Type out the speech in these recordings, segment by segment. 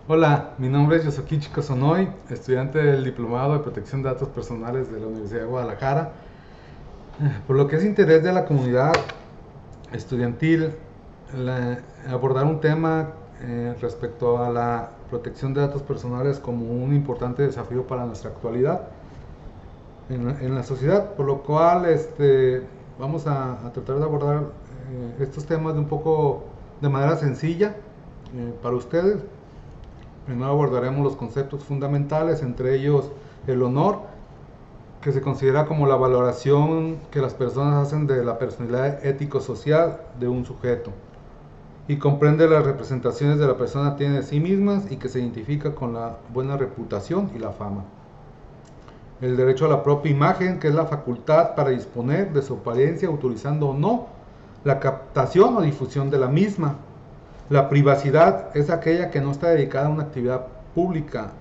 Hola, mi nombre es Yosokichi Kosonoy, estudiante del Diplomado de Protección de Datos Personales de la Universidad de Guadalajara. Por lo que es interés de la comunidad estudiantil, abordar un tema respecto a la protección de datos personales como un importante desafío para nuestra actualidad en la sociedad, por lo cual vamos a tratar de abordar estos temas de manera sencilla para ustedes. Primero abordaremos los conceptos fundamentales, entre ellos el honor, que se considera como la valoración que las personas hacen de la personalidad ético-social de un sujeto, y comprende las representaciones de la persona tiene de sí mismas y que se identifica con la buena reputación y la fama. El derecho a la propia imagen, que es la facultad para disponer de su apariencia, autorizando o no la captación o difusión de la misma. La privacidad es aquella que no está dedicada a una actividad pública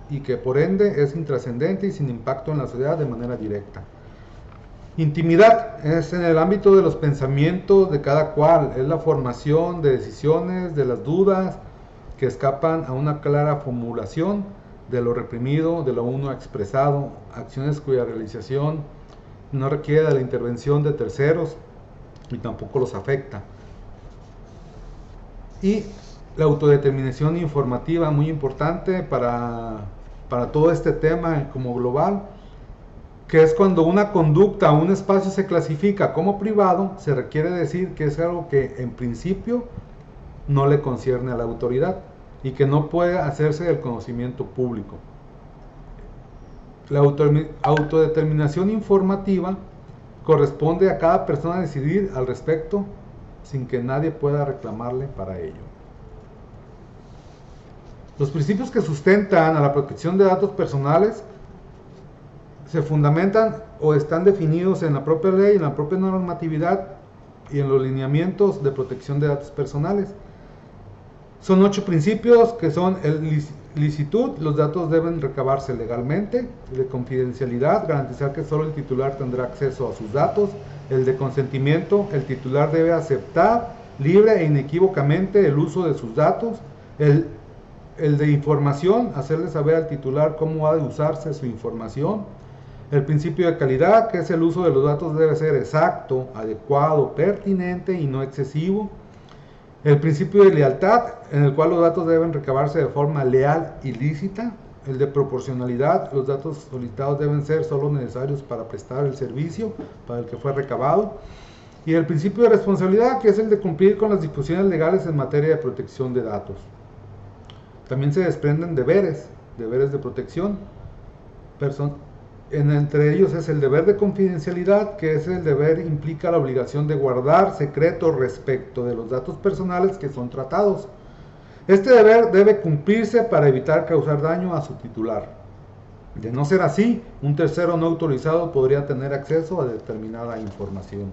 y que por ende es intrascendente y sin impacto en la sociedad de manera directa. Intimidad es en el ámbito de los pensamientos de cada cual, es la formación de decisiones, de las dudas que escapan a una clara formulación de lo reprimido, de lo uno expresado, acciones cuya realización no requiere de la intervención de terceros y tampoco los afecta. Y la autodeterminación informativa, muy importante para todo este tema como global, que es cuando una conducta o un espacio se clasifica como privado, se requiere decir que es algo que en principio no le concierne a la autoridad y que no puede hacerse del conocimiento público. La autodeterminación informativa corresponde a cada persona decidir al respecto sin que nadie pueda reclamarle para ello. Los principios que sustentan a la protección de datos personales se fundamentan o están definidos en la propia ley, en la propia normatividad y en los lineamientos de protección de datos personales. Son 8 principios que son el licitud, los datos deben recabarse legalmente; el de confidencialidad, garantizar que solo el titular tendrá acceso a sus datos; el de consentimiento, el titular debe aceptar libre e inequívocamente el uso de sus datos; el de información, hacerle saber al titular cómo ha de usarse su información; el principio de calidad, que es el uso de los datos debe ser exacto, adecuado, pertinente y no excesivo; el principio de lealtad, en el cual los datos deben recabarse de forma leal y lícita; el de proporcionalidad, los datos solicitados deben ser solo necesarios para prestar el servicio para el que fue recabado; y el principio de responsabilidad, que es el de cumplir con las disposiciones legales en materia de protección de datos. También se desprenden deberes de protección. Entre ellos es el deber de confidencialidad, que es el deber implica la obligación de guardar secreto respecto de los datos personales que son tratados. Este deber debe cumplirse para evitar causar daño a su titular. De no ser así, un tercero no autorizado podría tener acceso a determinada información.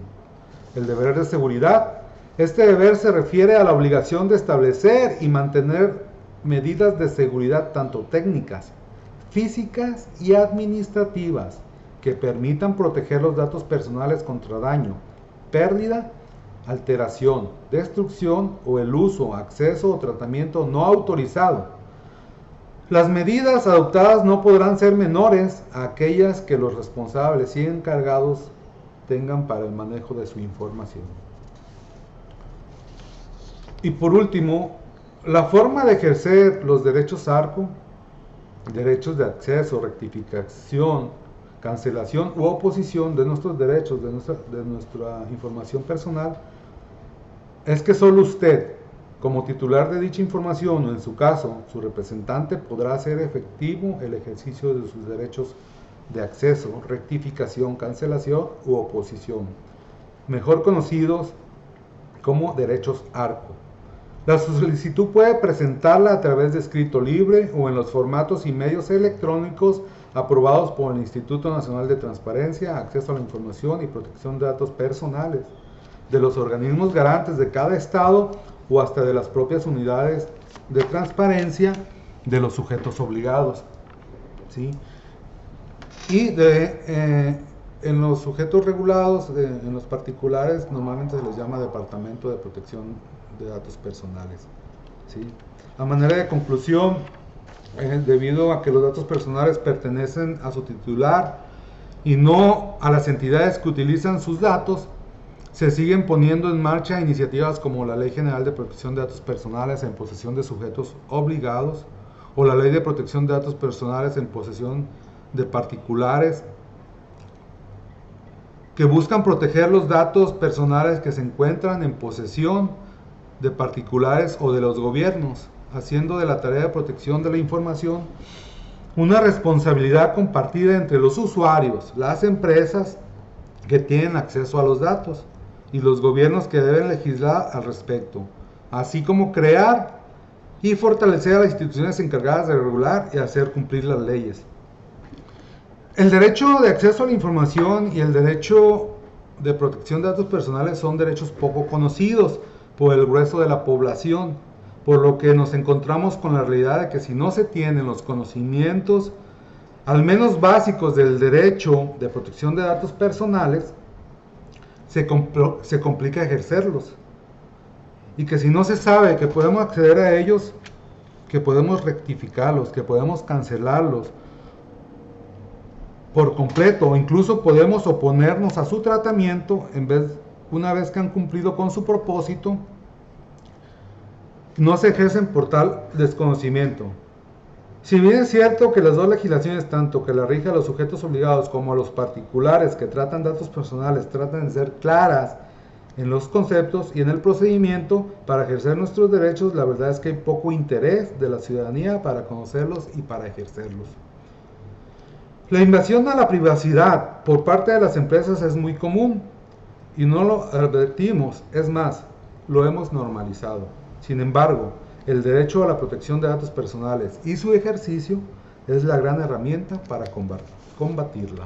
El deber de seguridad. Este deber se refiere a la obligación de establecer y mantener medidas de seguridad tanto técnicas, físicas y administrativas que permitan proteger los datos personales contra daño, pérdida, alteración, destrucción o el uso, acceso o tratamiento no autorizado. Las medidas adoptadas no podrán ser menores a aquellas que los responsables y encargados tengan para el manejo de su información. Y por último, la forma de ejercer los derechos ARCO, derechos de acceso, rectificación, cancelación u oposición de nuestros derechos, de nuestra información personal, es que solo usted, como titular de dicha información, o en su caso, su representante, podrá hacer efectivo el ejercicio de sus derechos de acceso, rectificación, cancelación u oposición, mejor conocidos como derechos ARCO. La solicitud puede presentarla a través de escrito libre o en los formatos y medios electrónicos aprobados por el Instituto Nacional de Transparencia, Acceso a la Información y Protección de Datos Personales, de los organismos garantes de cada estado o hasta de las propias unidades de transparencia de los sujetos obligados, ¿sí? Y en los sujetos regulados, en los particulares, normalmente se les llama Departamento de Protección de Datos Personales, ¿sí? A manera de conclusión, debido a que los datos personales pertenecen a su titular y no a las entidades que utilizan sus datos, se siguen poniendo en marcha iniciativas como la Ley General de Protección de Datos Personales en posesión de sujetos obligados o la Ley de Protección de Datos Personales en posesión de particulares, que buscan proteger los datos personales que se encuentran en posesión de particulares o de los gobiernos, haciendo de la tarea de protección de la información una responsabilidad compartida entre los usuarios, las empresas que tienen acceso a los datos y los gobiernos que deben legislar al respecto, así como crear y fortalecer a las instituciones encargadas de regular y hacer cumplir las leyes. El derecho de acceso a la información y el derecho de protección de datos personales son derechos poco conocidos por el grueso de la población, por lo que nos encontramos con la realidad de que si no se tienen los conocimientos, al menos básicos, del derecho de protección de datos personales, se complica ejercerlos. Y que si no se sabe que podemos acceder a ellos, que podemos rectificarlos, que podemos cancelarlos por completo, o incluso podemos oponernos a su tratamiento una vez que han cumplido con su propósito, no se ejercen por tal desconocimiento. Si bien es cierto que las dos legislaciones, tanto que la rige a los sujetos obligados como a los particulares que tratan datos personales, tratan de ser claras en los conceptos y en el procedimiento para ejercer nuestros derechos, la verdad es que hay poco interés de la ciudadanía para conocerlos y para ejercerlos. La invasión a la privacidad por parte de las empresas es muy común y no lo advertimos, es más, lo hemos normalizado. Sin embargo, el derecho a la protección de datos personales y su ejercicio es la gran herramienta para combatirla.